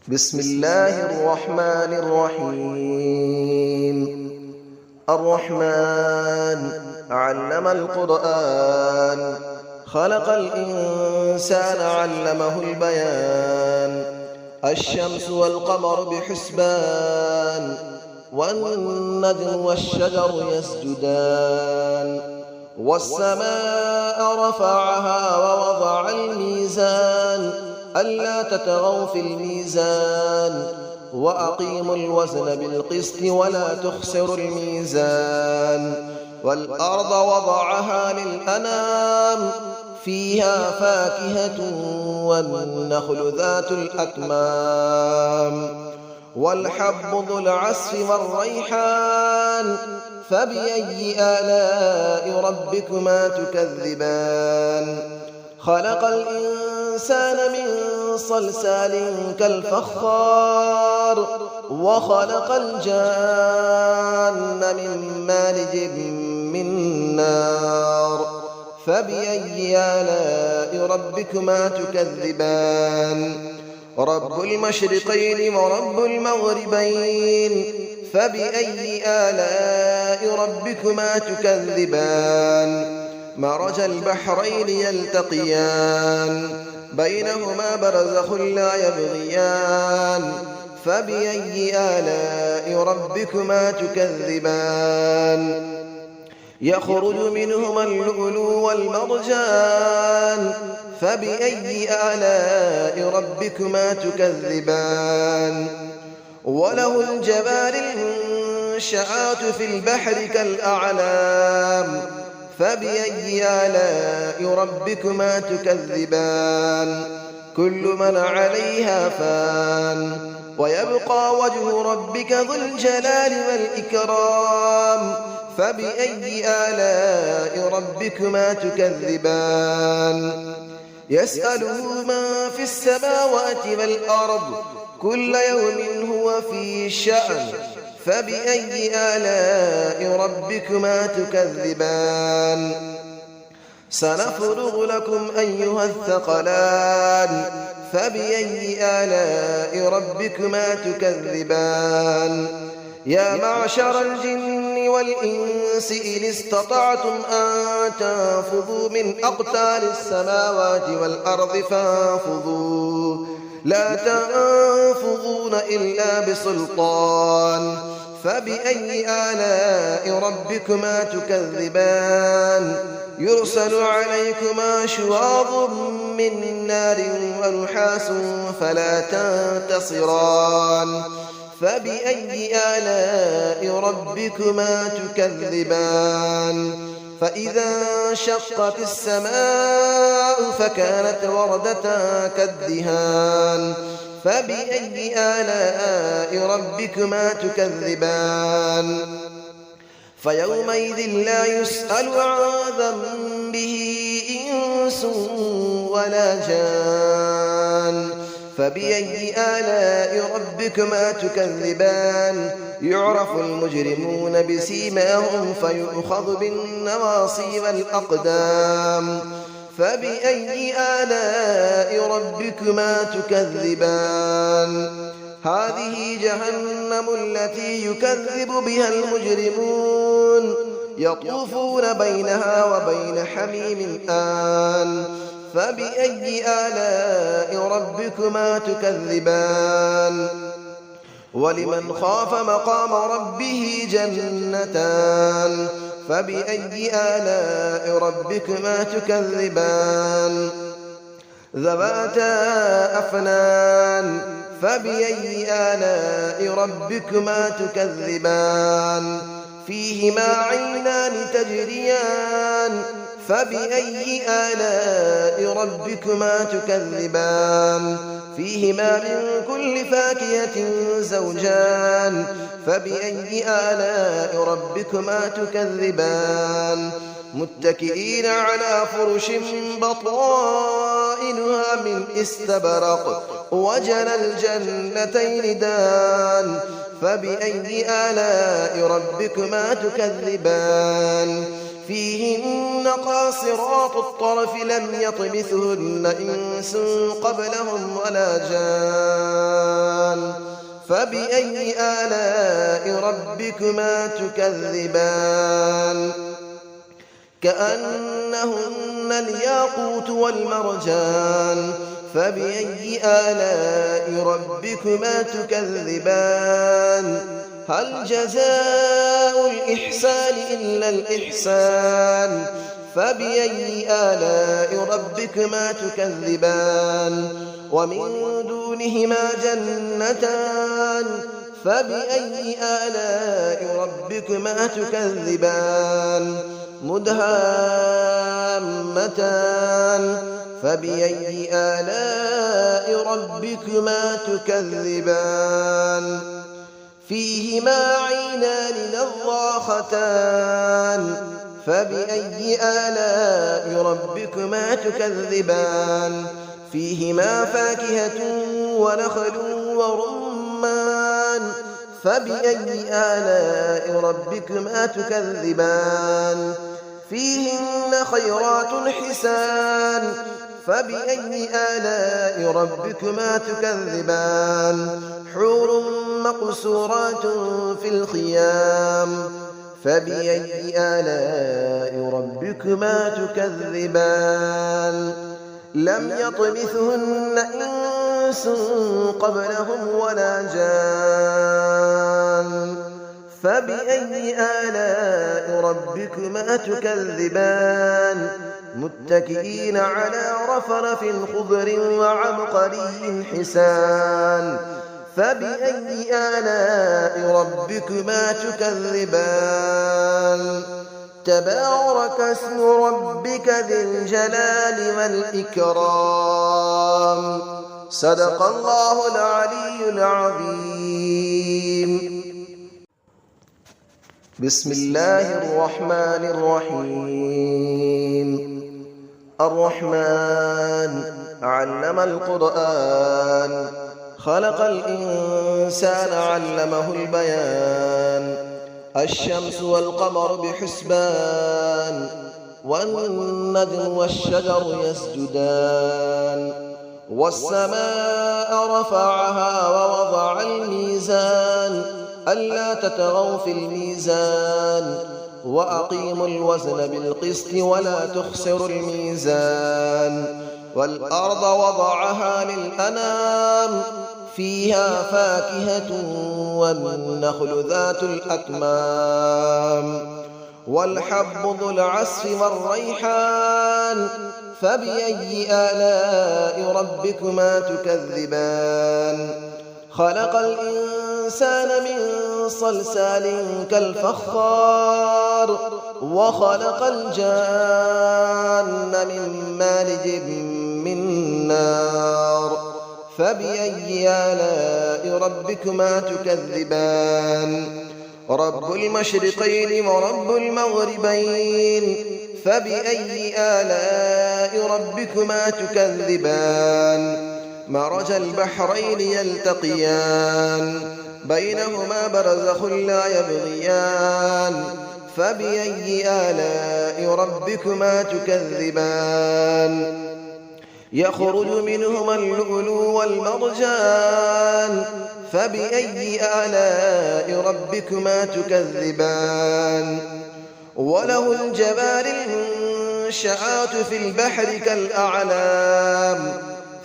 بسم الله الرحمن الرحيم. الرحمن علم القرآن، خلق الإنسان علمه البيان. الشمس والقمر بحسبان، والنجم والشجر يسجدان. والسماء رفعها ووضع الميزان، ألا تطغوا في الميزان، وأقيموا الوزن بالقسط ولا تخسروا الميزان. والأرض وضعها للأنام، فيها فاكهة والنخل ذات الأكمام. والحب ذو العصف والريحان، فبأي آلاء ربكما تكذبان. خلق الإنسان من صلصال كالفخار، وخلق الجان من مارج من نار. فبأي آلاء ربكما تكذبان. رب المشرقين ورب المغربين، فبأي آلاء ربكما تكذبان. مرج البحرين يلتقيان، بينهما برزخ لا يبغيان. فبأي آلاء ربكما تكذبان. يخرج منهما اللؤلؤ والمرجان، فبأي آلاء ربكما تكذبان. وله الجوار المنشآت في البحر كالأعلام، فبأي آلاء ربكما تكذبان. كل من عليها فان، ويبقى وجه ربك ذو الجلال والإكرام. فبأي آلاء ربكما تكذبان. يسأله من في السماوات والأرض، كل يوم هو في شأن. فبأي آلاء ربكما تكذبان. سنفرغ لكم أيها الثقلان، فبأي آلاء ربكما تكذبان. يا معشر الجن والإنس إن استطعتم أن تنفذوا من أقطار السماوات والأرض فانفذوا، لا تنفذون إلا بسلطان. فبأي آلاء ربكما تكذبان. يرسل عليكما شواظ من نار ونحاس فلا تنتصران. فبأي آلاء ربكما تكذبان. فإذا انشقت السماء فكانت وردة كالدهان. فبأي آلاء ربكما تكذبان. فيومئذ لا يسأل عن ذنبه إنس ولا جان. فبأي آلاء ربكما تكذبان. يعرف المجرمون بسيماهم فيؤخذ بالنواصي والأقدام. فبأي آلاء ربكما تكذبان. هذه جهنم التي يكذب بها المجرمون، يطوفون بينها وبين حميم آن. فبأي آلاء ربكما تكذبان. ولمن خاف مقام ربه جنتان. فبأي آلاء ربكما تكذبان. ذواتا أفنان. فبأي آلاء ربكما تكذبان. فيهما عينان تجريان. فبأي آلاء ربكما تكذبان. فيهما من كل فاكهة زوجان. فبأي آلاء ربكما تكذبان. متكئين على فرش بطائنها من استبرق، وجنى الجنتين دان. فبأي آلاء ربكما تكذبان. فيهن قاصرات الطرف لم يطمثهن إنس قبلهم ولا جان. فبأي آلاء ربكما تكذبان كأنهن الياقوت والمرجان فبأي آلاء ربكما تكذبان هل جزاء الإحسان إلا الإحسان فبأي آلاء ربكما تكذبان ومن دونهما جنتان فبأي آلاء ربكما تكذبان مدهامتان فبأي آلاء ربكما تكذبان فيهما عينان نضاختان فبأي آلاء ربكما تكذبان فيهما فاكهة ونخل ورمان فبأي آلاء ربكما تكذبان فيهن خيرات حسان فبأي آلاء ربكما تكذبان حور مقصورات في الخيام فبأي آلاء ربكما تكذبان لم يطمثهن إنس قبلهم ولا جان فبأي آلاء ربكما تكذبان متكئين على رفرف خضر وعبقري حسان فبأي آلاء ربكما تكذبان تبارك اسم ربك ذي الجلال والإكرام صدق الله العلي العظيم بسم الله الرحمن الرحيم الرحمن علم القرآن خلق الإنسان علمه البيان الشمس والقمر بحسبان والنجم والشجر يسجدان والسماء رفعها ووضع الميزان ألا تطغوا في الميزان وأقيموا الوزن بالقسط ولا تخسروا الميزان والأرض وضعها للأنام فيها فاكهة والنخل ذات الأكمام والحب ذو العصف والريحان فبأي آلاء ربكما تكذبان خلق الإنسان من صلصال كالفخار وخلق الجان من مارج من نار فبأي آلاء ربكما تكذبان رب المشرقين ورب المغربين فبأي آلاء ربكما تكذبان مرج البحرين يلتقيان بينهما برزخ لا يبغيان فبأي آلاء ربكما تكذبان يخرج منهما اللؤلؤ والمرجان فبأي آلاء ربكما تكذبان وله الجبال المنشآت في البحر كالأعلام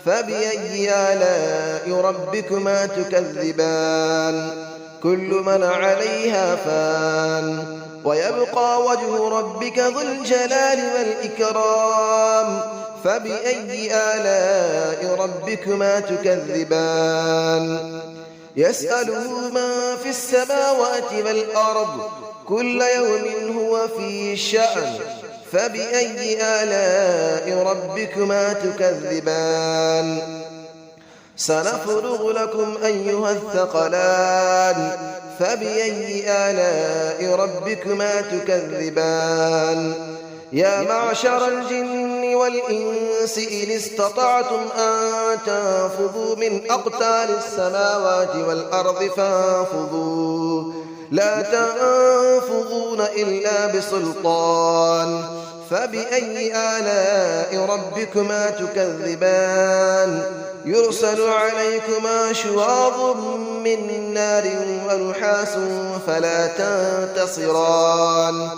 فبأي آلاء ربكما تكذبان كل من عليها فان ويبقى وجه ربك ذو الجلال والإكرام فبأي آلاء ربكما تكذبان يسأله من في السماوات والأرض كل يوم هو في شأن فبأي آلاء ربكما تكذبان سنفرغ لكم أيها الثقلان فبأي آلاء ربكما تكذبان يا معشر الجن والإنس إن استطعتم أن تنفذوا من أقطار السماوات والأرض فانفذوا لا تنفذون إلا بسلطان فبأي آلاء ربكما تكذبان يرسل عليكما شواظ من نار ونحاس فلا تنتصران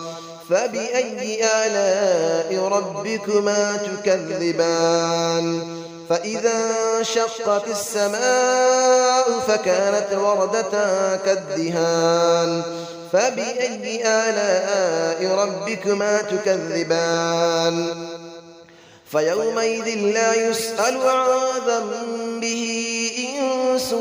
فبأي آلاء ربكما تكذبان فإذا انشقت السماء فكانت وردة كالدهان فبأي آلاء ربكما تكذبان فيومئذ لا يسأل عن ذنبه إنس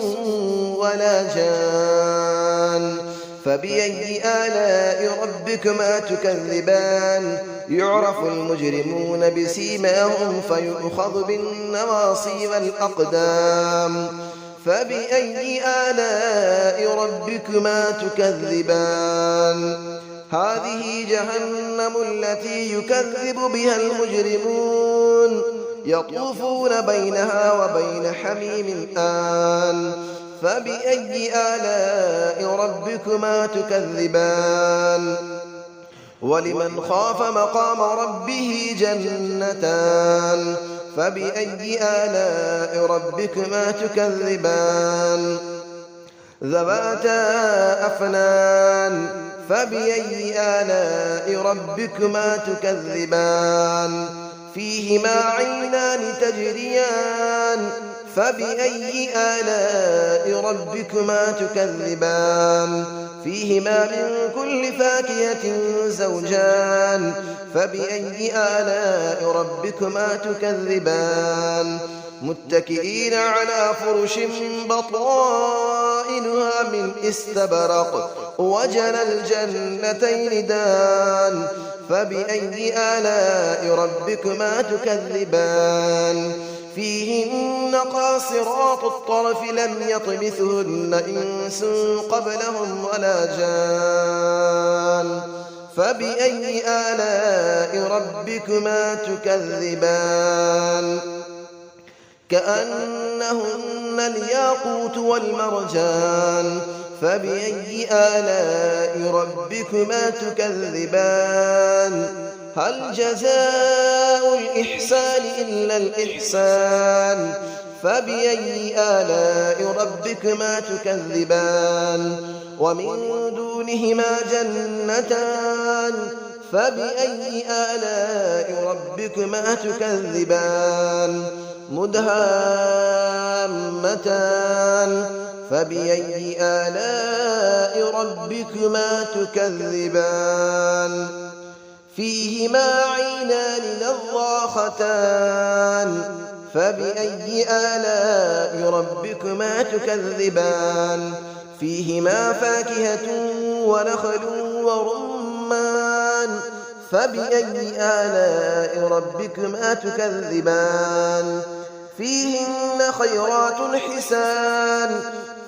ولا جان فبأي آلاء ربكما تكذبان يعرف المجرمون بسيماهم فيؤخذ بالنواصي والأقدام فبأي آلاء ربكما تكذبان هذه جهنم التي يكذب بها المجرمون يطوفون بينها وبين حميم آن فبأي آلاء ربكما تكذبان ولمن خاف مقام ربه جنتان فبأي آلاء ربكما تكذبان ذواتا أفنان فبأي آلاء ربكما تكذبان فيهما عينان تجريان فبأي آلاء ربكما تكذبان فيهما من كل فاكهة زوجان فبأي آلاء ربكما تكذبان متكئين على فرش بطائنها من استبرق وجنى الجنتين دان فبأي آلاء ربكما تكذبان فيهن قاصرات الطرف لم يطمثهن إنس قبلهم ولا جان فبأي آلاء ربكما تكذبان كأنهن الياقوت والمرجان فبأي آلاء ربكما تكذبان هل جزاء الإحسان إلا الإحسان فبأي آلاء ربكما تكذبان ومن دونهما جنتان فبأي آلاء ربكما تكذبان مدهامتان فبأي آلاء ربكما تكذبان فيهما عينان نضاختان فبأي آلاء ربكما تكذبان فيهما فاكهة ونخل ورمان فبأي آلاء ربكما تكذبان فيهن خيرات حسان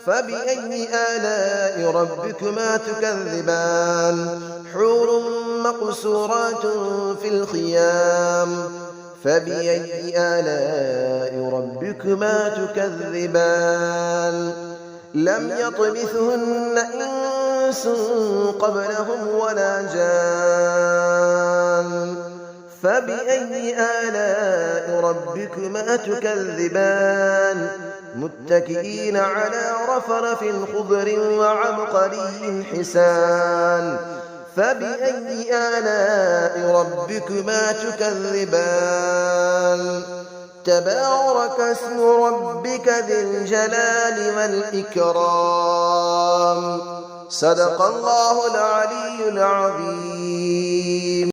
فبأي آلاء ربكما تكذبان حور مقصورات في الخيام فبأي آلاء ربكما تكذبان لم يطمثهن إنس قبلهم ولا جان فبأي آلاء ربكما تكذبان متكئين على رفرف خضر وعبقري حسان فبأي آلاء ربكما تكذبان تبارك اسم ربك ذي الجلال والإكرام صدق الله العلي العظيم.